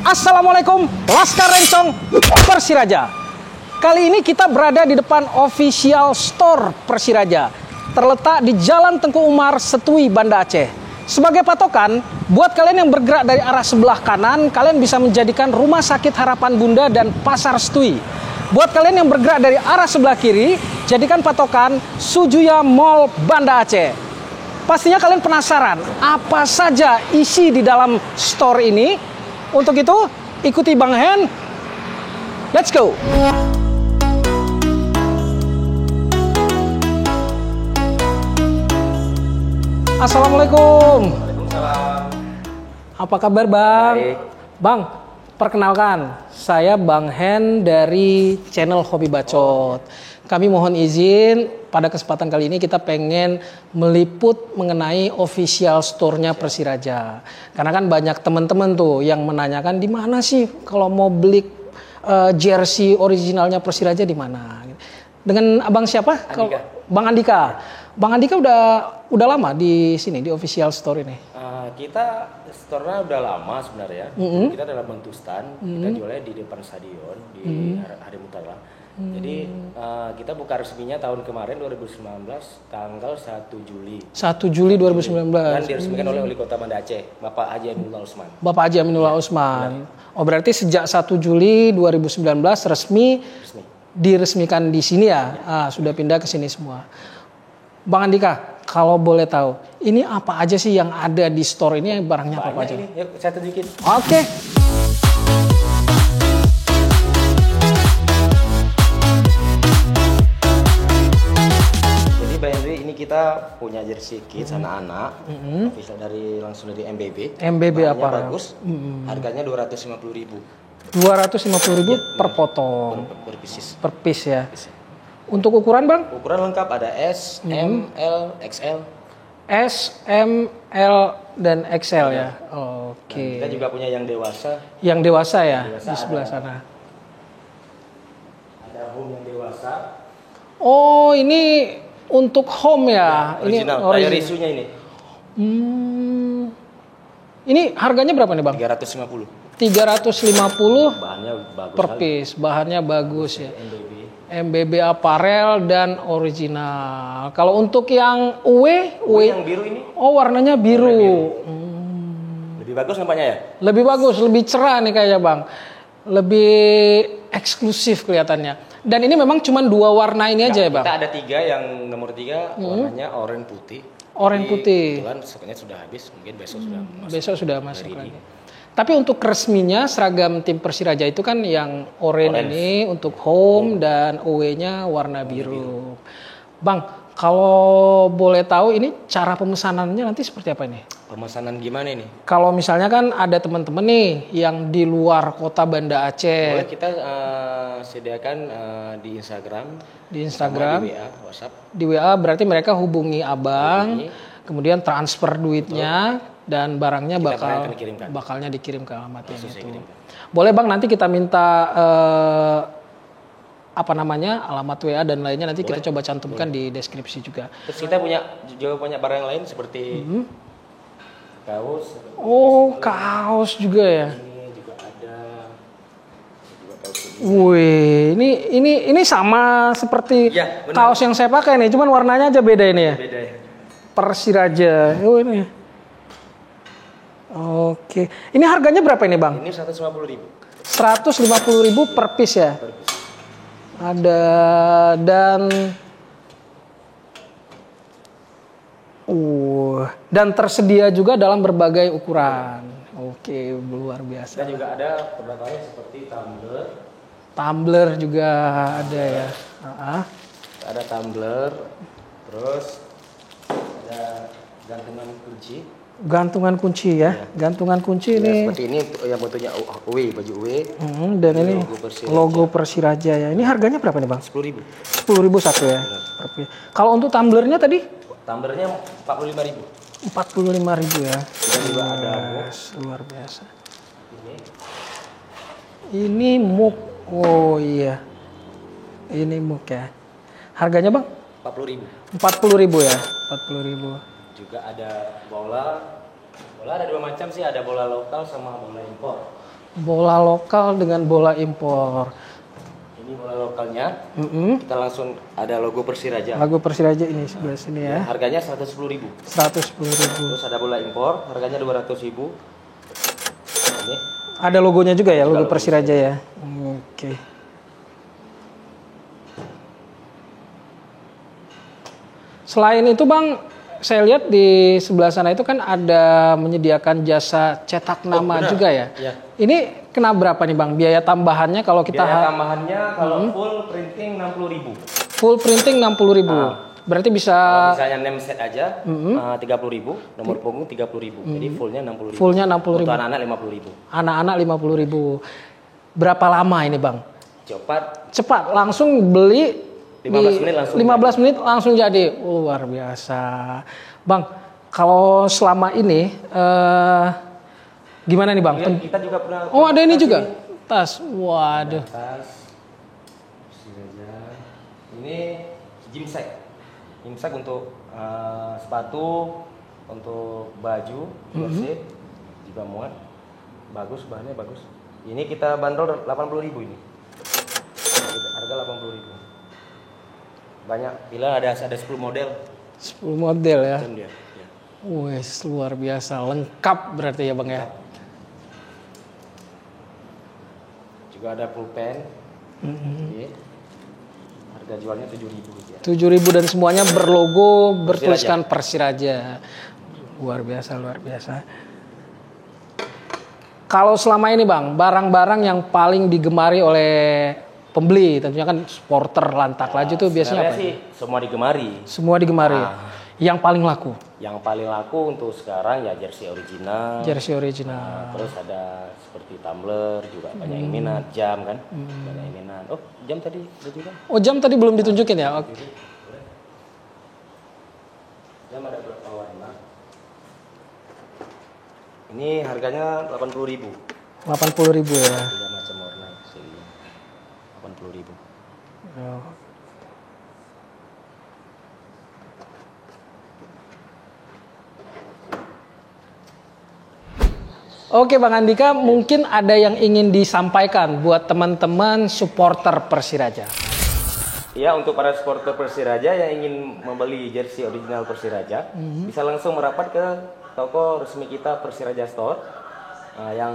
Assalamualaikum Laskar Rencong Persiraja. Kali ini kita berada di depan official store Persiraja, terletak di Jalan Tengku Umar, Setui, Banda Aceh. Sebagai patokan, buat kalian yang bergerak dari arah sebelah kanan, kalian bisa menjadikan Rumah Sakit Harapan Bunda dan Pasar Setui. Buat kalian yang bergerak dari arah sebelah kiri, jadikan patokan Sujuya Mall Banda Aceh. Pastinya kalian penasaran apa saja isi di dalam store ini. Untuk itu, ikuti Bang Hen. Let's go! Assalamualaikum. Waalaikumsalam. Apa kabar Bang? Baik. Bang, perkenalkan, saya Bang Hen dari channel Hobi Bacot. Kami mohon izin, pada kesempatan kali ini kita pengen meliput mengenai official store-nya Persiraja. Karena kan banyak teman-teman tuh yang menanyakan di mana sih kalau mau beli jersey originalnya Persiraja di mana? Dengan Abang siapa? Andika. Bang Andika. Bang Andika udah lama di sini di official store ini. Kita store-nya udah lama sebenarnya. Kita dalam bentuk stand. Kita jualnya di depan stadion di Harimutala. Jadi kita buka resminya tahun kemarin 2019 tanggal 1 Juli. 1 Juli 2019. Dan diresmikan oleh Wali Kota Banda Aceh, Bapak Haji Aminullah Usman. Bapak Haji Aminullah Usman. Oh, berarti sejak 1 Juli 2019 resmi diresmikan di sini ya. Sudah pindah ke sini semua. Bang Andika, kalau boleh tahu, ini apa aja sih yang ada di store ini, barangnya apa aja? Ini, yuk saya tunjukin. Oke. Jadi Mbak Henry, ini kita punya jersey kids anak-anak. Official langsung dari MBB. MBB Bahannya apa? bagus. Harganya 250.000. 250.000 per potong. Per pieces. Per piece ya. Untuk ukuran Bang? Ukuran lengkap ada S, M, L, XL. S, M, L, dan XL ya. Oke. Kita juga punya yang dewasa. Yang dewasa ya, Dewasa di sebelah sana. Ada home yang dewasa. Oh, ini untuk home ya? Original. Ini Bayar isunya ini. Ini harganya berapa nih Bang? 350. 350 Bahannya bagus per sekali. piece. Bahannya bagus ya. MBB. MBB apparel dan original. Kalau untuk yang UE, Yang biru ini oh warnanya biru. lebih bagus nampaknya ya? Lebih bagus, lebih cerah nih kayaknya Bang. Lebih eksklusif kelihatannya. Dan ini memang cuma 2 warna ini aja ya Bang? Kita ada 3, yang nomor 3 warnanya oranye putih. Oranye putih. Kebetulan stoknya sudah habis, mungkin besok sudah masuk. Besok sudah masuk hari lagi. ini. Tapi untuk resminya seragam tim Persiraja itu kan yang oranye ini untuk home dan away-nya warna biru. Bang, kalau boleh tahu ini cara pemesanannya nanti seperti apa ini? Pemesanan gimana ini? Kalau misalnya kan ada teman-teman nih yang di luar kota Banda Aceh. Boleh kita sediakan di Instagram. Di sama Instagram. di WA, WhatsApp. Di WA berarti mereka hubungi abang, kemudian transfer duitnya. Dan barangnya bakalnya dikirim ke alamat yang itu. Boleh Bang, nanti kita minta alamat WA dan lainnya nanti kita coba cantumkan di deskripsi juga. Terus kita juga punya barang lain seperti kaos. Oh, kaos juga ya. Ini juga ada. Wih, ini sama seperti Ya, kaos yang saya pakai nih, cuman warnanya aja beda ini ya. Beda ya. Persiraja. Oh ini. Oke. Ini harganya berapa ini Bang? Ini 150.000. 150.000 per piece ya. Ada dan tersedia juga dalam berbagai ukuran. Oke, luar biasa. Dan juga ada produknya seperti tumbler. Tumbler juga ada ya. Ada tumbler, terus ada gantungan kunci. Gantungan kunci ya. Gantungan kunci ini. Seperti ini yang bentuknya UE, baju UE. Dan ini logo Persiraja ya. Ini harganya berapa nih Bang? 10.000. 10.000 satu ya. Kalau untuk tumblernya tadi? Tumblernya 45.000. 45.000 ya. Dan juga ada luar biasa. Ini mug. Oh iya. Ini mug ya. Harganya Bang? 40.000. 40.000 ya. 40.000. Juga ada bola. Bola ada 2 macam sih, ada bola lokal sama bola impor. Bola lokal dengan bola impor. Ini bola lokalnya. Kita langsung ada logo Persiraja. Logo Persiraja ini sebelah sini ya. Harganya 110.000. 110.000. Terus ada bola impor, harganya 200.000. Ini Ada logonya juga ya, logo logo Persiraja ya. Oke. Selain itu Bang, saya lihat di sebelah sana itu kan ada menyediakan jasa cetak nama benar. juga ya. Ya. Ini kena berapa nih Bang? Biaya tambahannya kalau kita biaya tambahannya kalau full printing 60.000. full printing 60.000. Berarti bisa Kalau misalnya name set aja 30.000, nomor punggung 30.000. Jadi fullnya 60.000. fullnya 60.000. Untuk anak-anak 50.000. Anak-anak 50.000. Berapa lama ini Bang? Cepat. Langsung beli 15 menit langsung 15 menit langsung jadi. Luar biasa. Bang, kalau selama ini gimana nih Bang? Ya, kita juga pernah. Oh, ada ini juga. Tas. Waduh. Tas. Ini gymsack. Gymsack untuk sepatu, untuk baju, jersey juga muat. Bagus, bahannya bagus. Ini kita bandrol 80.000 ini. Harga 80.000. Banyak, bila ada 10 model. 10 model ya. Dia. Ya. Wes, luar biasa. Lengkap berarti ya Bang ya. Juga ada pulpen. Oke. Harga jualnya 7.000 ya. 7.000 dan semuanya berlogo bertuliskan Persiraja. Luar biasa, luar biasa. Kalau selama ini Bang, barang-barang yang paling digemari oleh pembeli, tentunya kan supporter Lantak Laju tuh biasanya apa? Sih, semua digemari. Semua digemari. Yang paling laku? Yang paling laku untuk sekarang ya jersey original. Jersey original. Terus ada seperti tumbler juga banyak yang minat, jam kan? Banyak yang minat. Oh, jam tadi ada juga. Oh, jam tadi belum ditunjukin ya? Oke. Jam ada berapa warna? Ini harganya 80.000. 80.000 ya. Tiga macam warna sih. 80.000. Oh. Oke Bang Andika, mungkin ada yang ingin disampaikan buat teman-teman supporter Persiraja. Iya, untuk para supporter Persiraja yang ingin membeli jersey original Persiraja, bisa langsung merapat ke toko resmi kita Persiraja Store yang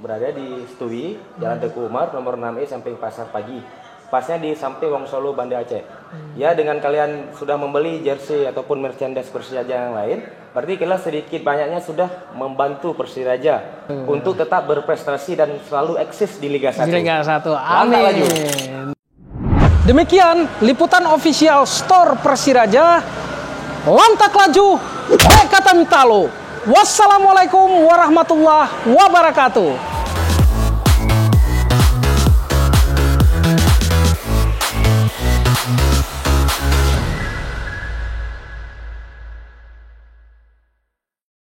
berada di Stui, Jalan Teguh Umar, nomor 6E, samping Pasar Pagi. Pasnya di samping Wongsolu, Banda Aceh. Ya, dengan kalian sudah membeli jersey ataupun merchandise Persiraja yang lain, berarti kita sedikit banyaknya sudah membantu Persiraja untuk tetap berprestasi dan selalu eksis di Liga 1. Di Liga 1. Lantak Laju. Demikian liputan official store Persiraja. Lantak Laju, Kata Mitalo. Wassalamualaikum warahmatullahi wabarakatuh.